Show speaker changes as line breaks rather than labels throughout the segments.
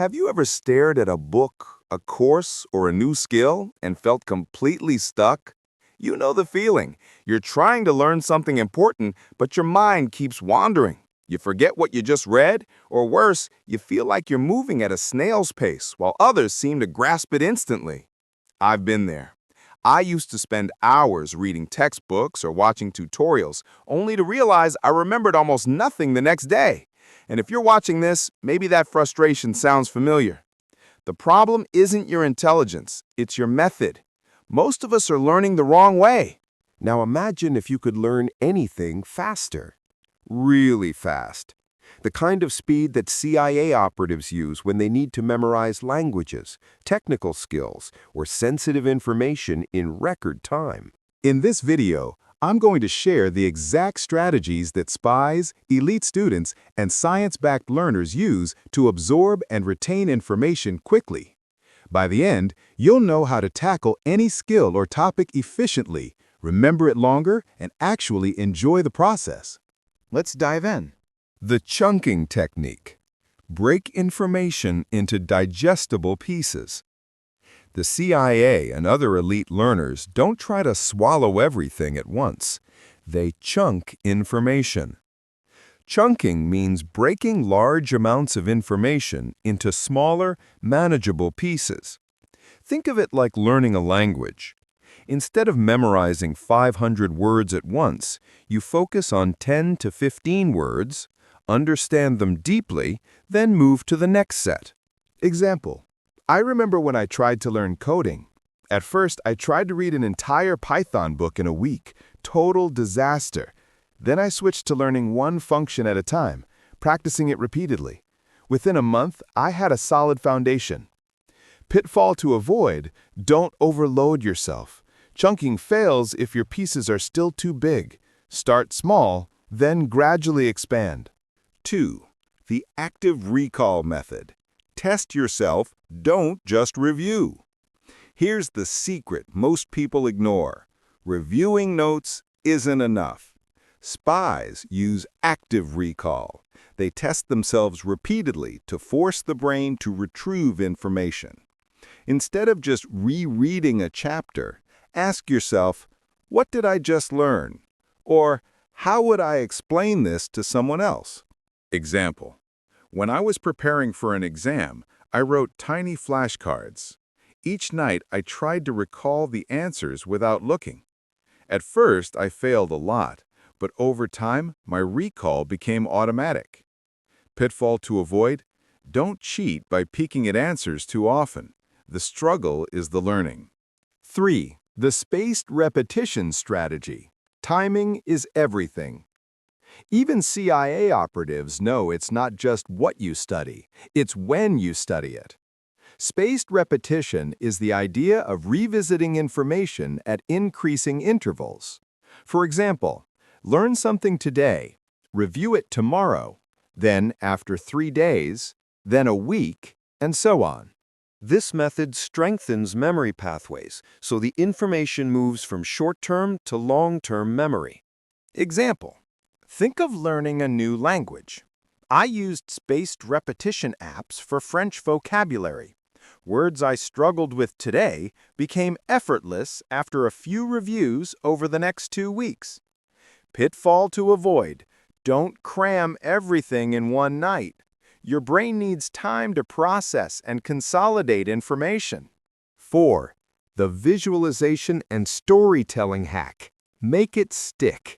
Have you ever stared at a book, a course, or a new skill and felt completely stuck? You know the feeling. You're trying to learn something important, but your mind keeps wandering. You forget what you just read, or worse, you feel like you're moving at a snail's pace while others seem to grasp it instantly. I've been there. I used to spend hours reading textbooks or watching tutorials, only to realize I remembered almost nothing the next day. And if you're watching this, maybe that frustration sounds familiar. The problem isn't your intelligence, it's your method. Most of us are learning the wrong way.
Now imagine if you could learn anything faster. Really fast. The kind of speed that CIA operatives use when they need to memorize languages, technical skills, or sensitive information in record time.
In this video, I'm going to share the exact strategies that spies, elite students, and science-backed learners use to absorb and retain information quickly. By the end, you'll know how to tackle any skill or topic efficiently, remember it longer, and actually enjoy the process.
Let's dive in.
The chunking technique. Break information into digestible pieces. The CIA and other elite learners don't try to swallow everything at once. They chunk information. Chunking means breaking large amounts of information into smaller, manageable pieces. Think of it like learning a language. Instead of memorizing 500 words at once, you focus on 10 to 15 words, understand them deeply, then move to the next set.
Example. I remember when I tried to learn coding. At first, I tried to read an entire Python book in a week. Total disaster. Then I switched to learning one function at a time, practicing it repeatedly. Within a month, I had a solid foundation. Pitfall to avoid: don't overload yourself. Chunking fails if your pieces are still too big. Start small, then gradually expand.
2. The active recall method. Test yourself, don't just review. Here's the secret most people ignore. Reviewing notes isn't enough. Spies use active recall. They test themselves repeatedly to force the brain to retrieve information. Instead of just rereading a chapter, ask yourself, what did I just learn? Or, how would I explain this to someone else? Example. When I was preparing for an exam, I wrote tiny flashcards. Each night, I tried to recall the answers without looking. At first, I failed a lot, but over time, my recall became automatic. Pitfall to avoid: don't cheat by peeking at answers too often. The struggle is the learning.
3. The spaced repetition strategy. Timing is everything. Even CIA operatives know it's not just what you study, it's when you study it. Spaced repetition is the idea of revisiting information at increasing intervals. For example, learn something today, review it tomorrow, then after 3 days, then a week, and so on.
This method strengthens memory pathways, so the information moves from short-term to long-term memory.
Example. Think of learning a new language. I used spaced repetition apps for French vocabulary. Words I struggled with today became effortless after a few reviews over the next 2 weeks. Pitfall to avoid: don't cram everything in one night. Your brain needs time to process and consolidate information. 4. The visualization and storytelling hack. Make it stick.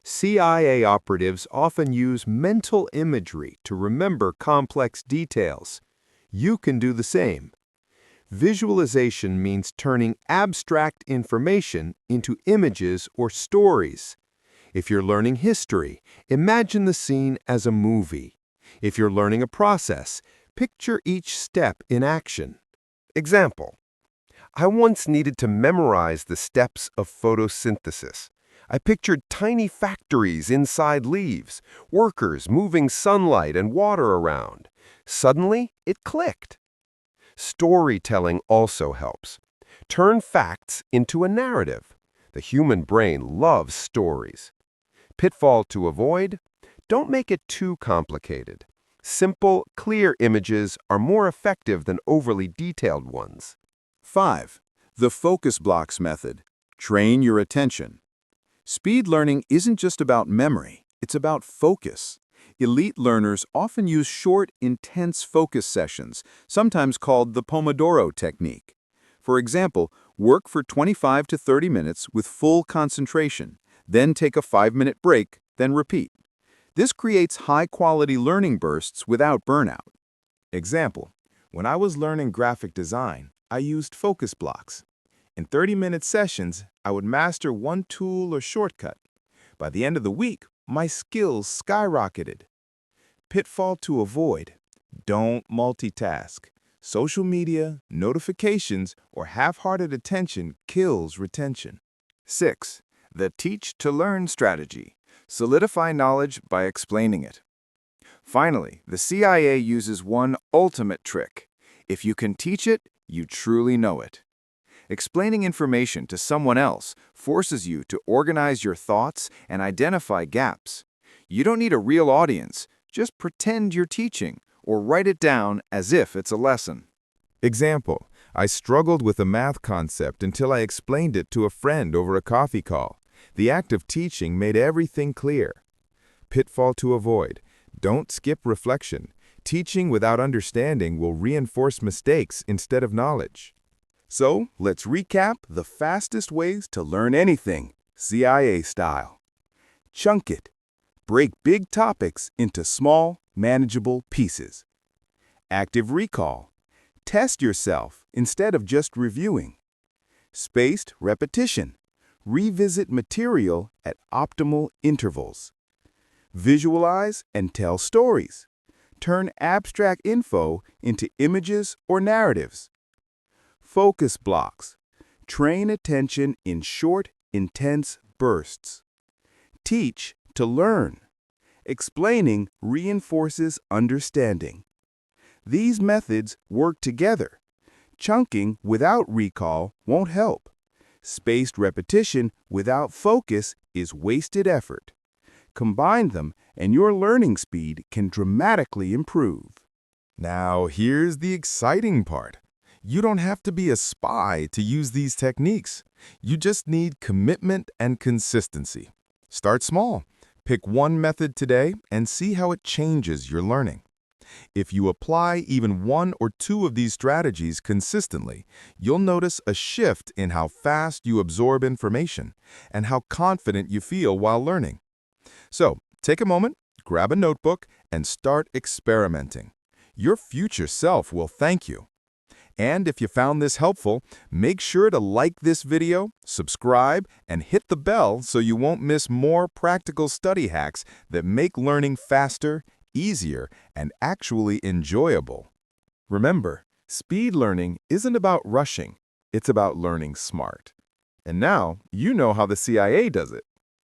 CIA operatives often use mental imagery to remember complex details. You can do the same. Visualization means turning abstract information into images or stories. If you're learning history, imagine the scene as a movie. If you're learning a process, picture each step in action. Example. I once needed to memorize the steps of photosynthesis. I pictured tiny factories inside leaves, workers moving sunlight and water around. Suddenly, it clicked. Storytelling also helps. Turn facts into a narrative. The human brain loves stories. Pitfall to avoid: don't make it too complicated.
Simple, clear images are more effective than overly detailed ones.
5. The focus blocks method. Train your attention. Speed learning isn't just about memory, it's about focus. Elite learners often use short, intense focus sessions, sometimes called the Pomodoro technique. For example, work for 25 to 30 minutes with full concentration, then take a 5-minute break, then repeat. This creates high-quality learning bursts without burnout.
Example, when I was learning graphic design, I used focus blocks. In 30-minute sessions, I would master one tool or shortcut. By the end of the week, my skills skyrocketed. Pitfall to avoid: don't multitask. Social media, notifications, or half-hearted attention kills retention. 6. The teach-to-learn strategy. Solidify knowledge by explaining it. Finally, the CIA uses one ultimate trick. If you can teach it, you truly know it. Explaining information to someone else forces you to organize your thoughts and identify gaps. You don't need a real audience, just pretend you're teaching or write it down as if it's a lesson.
Example, I struggled with a math concept until I explained it to a friend over a coffee call. The act of teaching made everything clear. Pitfall to avoid: don't skip reflection. Teaching without understanding will reinforce mistakes instead of knowledge.
So, let's recap the fastest ways to learn anything, CIA style. Chunk it. Break big topics into small, manageable pieces. Active recall. Test yourself instead of just reviewing. Spaced repetition. Revisit material at optimal intervals. Visualize and tell stories. Turn abstract info into images or narratives. Focus blocks. Train attention in short, intense bursts. Teach to learn. Explaining reinforces understanding. These methods work together. Chunking without recall won't help. Spaced repetition without focus is wasted effort. Combine them, and your learning speed can dramatically improve.
Now, here's the exciting part. You don't have to be a spy to use these techniques. You just need commitment and consistency. Start small. Pick one method today and see how it changes your learning. If you apply even one or two of these strategies consistently, you'll notice a shift in how fast you absorb information and how confident you feel while learning. So, take a moment, grab a notebook, and start experimenting. Your future self will thank you. And if you found this helpful, make sure to like this video, subscribe, and hit the bell so you won't miss more practical study hacks that make learning faster, easier, and actually enjoyable. Remember, speed learning isn't about rushing, it's about learning smart. And now you know how the CIA does it.